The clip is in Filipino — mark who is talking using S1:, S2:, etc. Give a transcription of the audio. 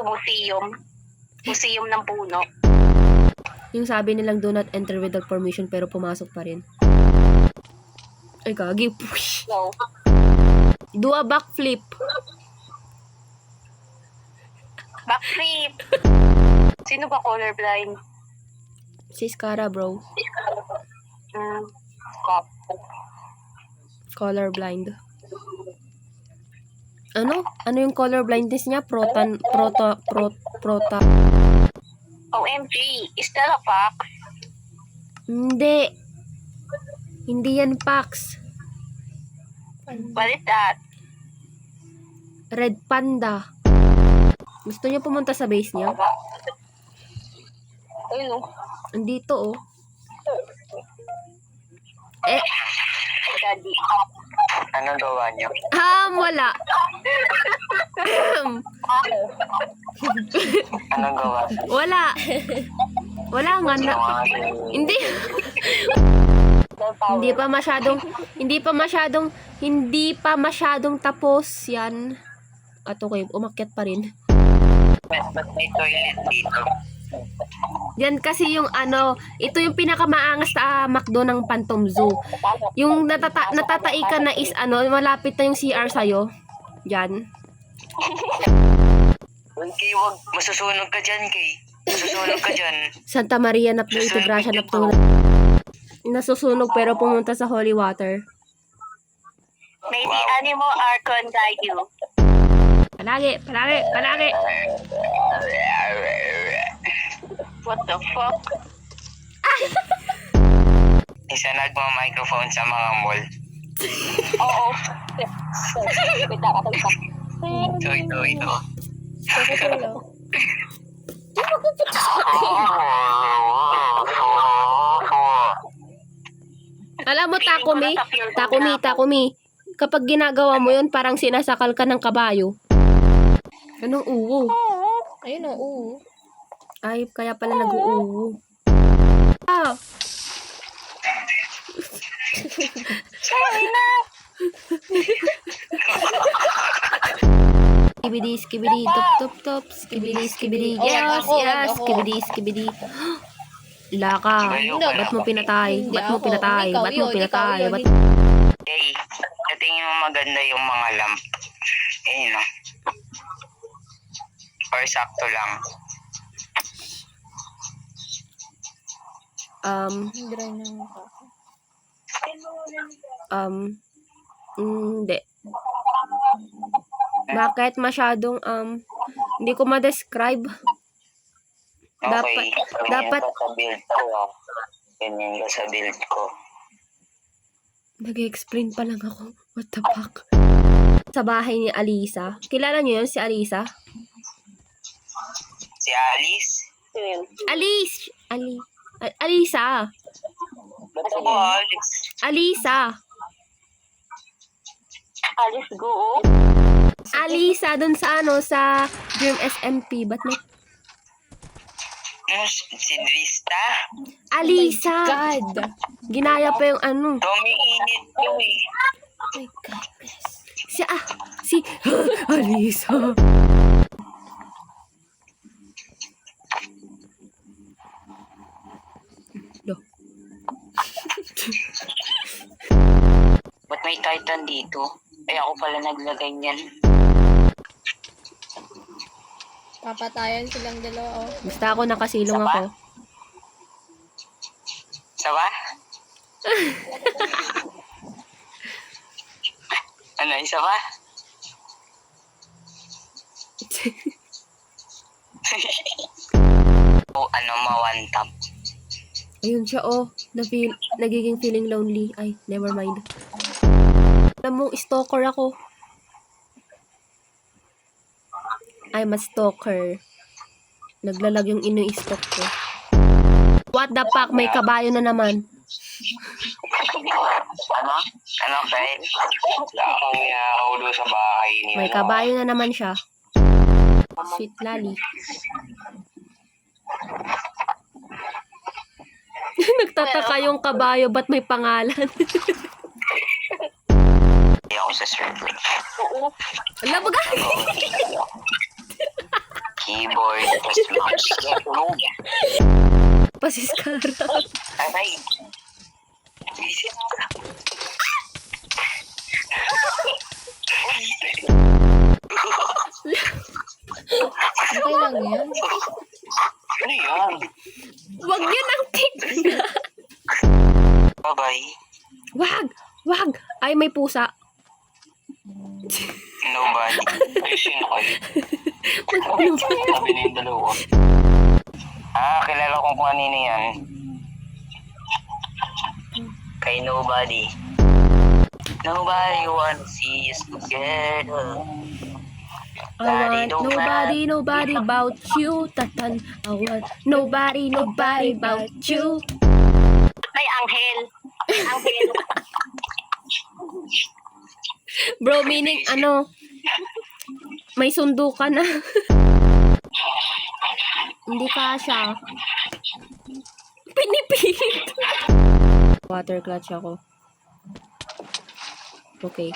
S1: museum. Museum ng puno.
S2: Yung sabi nilang do not enter without permission pero pumasok pa rin. Ay, kagi. Push.
S1: No.
S2: Do a backflip.
S1: Backflip. Sino ba colorblind?
S2: Si Skara, bro.
S1: Cop.
S2: Colorblind. Ano? Ano yung color blindness niya? Prota.
S1: OMG. Is that a fox?
S2: Hindi. Hindi yan Pax.
S1: What is that?
S2: Red Panda. Gusto niyo pumunta sa base niya?
S1: Ayun.
S2: Andito, oh.
S1: Daddy.
S3: Anong gawa niyo?
S2: Wala.
S3: Anong gawa?
S2: Wala. Wala nga na. Hindi. Hindi pa masyadong tapos yan. At okay, umakyat pa rin.
S3: Ba't may toilet dito?
S2: Yan kasi yung ito yung pinakamaangas sa McDo ng Phantom Zoo. Yung natatai ka na is malapit na yung CR sa'yo. Yan.
S3: Kay, wag. Masusunog ka dyan, Kay. Masusunog ka dyan.
S2: Santa Maria na po ito, Gracia na po. Nasusunog pero pumunta sa holy water.
S1: May the animal are condemned you.
S2: Palagi.
S1: What the fuck?
S3: Isa nagma-microphone sa mga mall.
S1: Oo. Wait lang, ako isa.
S3: Ito.
S2: Alam mo, Takumi. Kapag ginagawa mo yun, parang sinasakal ka ng kabayo. Anong uwo?
S4: Ayun o, oo.
S2: Ay, kaya pala nag-uuwo. Skibidi, top, skibidi, yes, skibidi. Laka, ba't mo pinatay?
S3: Kay, sa tingin mo maganda yung mga lamp. Ayun, no? Or sakto lang.
S4: Dry na mukha ko.
S2: Hindi. Bakit masyadong, hindi ko ma-describe.
S3: Okay.
S2: Dapat,
S3: Sa build ko. Ganyan ka sa build ko.
S2: nag-explain pa lang ako. What the fuck? Sa bahay ni Alisa. Kilala niyo yun, si Alisa?
S3: Si Alice?
S2: Alisa.
S3: Ba't ako Alice?
S2: Alisa.
S1: Alice go.
S2: Alisa, dun sa sa Dream SMP. Ba't may...
S3: Si Drista?
S2: Alisa.
S4: God!
S2: Ginaya pa yung
S3: Tumiinit to eh.
S4: Oh my God, guys.
S2: Si Alisa.
S3: Ba't may Titan dito? Ay, ako pala naglagay niyan.
S4: Papatayan silang dalawa, oh.
S2: Basta ako nakasilong ako.
S3: Sawa? Ano, isa ba? One tap.
S2: Ayun siya, oh. Nagiging feeling lonely. Ay, never mind. Alam mo, stalker ako. I'm a stalker. Naglalag yung ino-stalk ko. What the fuck? May kabayo na naman.
S3: Ano, Kyle? Akong yahulo sa bahay niyo.
S2: May kabayo na naman siya. Sweet lali. Nagtataka yung kabayo, ba't may pangalan?
S3: Hindi ako sa survey.
S1: Oo.
S2: Alam mo, guys!
S3: Key boy. Tulog.
S2: Pasiskara.
S3: Aray. Visit ka.
S4: Okay lang yan.
S3: Ano yan?
S2: Wag yun ang tignan.
S3: Bye-bye.
S2: Wag. Ay, may pusa.
S3: Nobody. Ayusin ako. Sabi na yung dalawa. Kilala ko kung kanino yan. Kay Nobody. Nobody wanna see us together.
S2: I want nobody about you. Tatan. I want nobody about you.
S1: May anghel. May anghel.
S2: Bro, meaning ano, may sundo ka na. Hindi kasha. Pinipilit. Water clutch ako. Okay.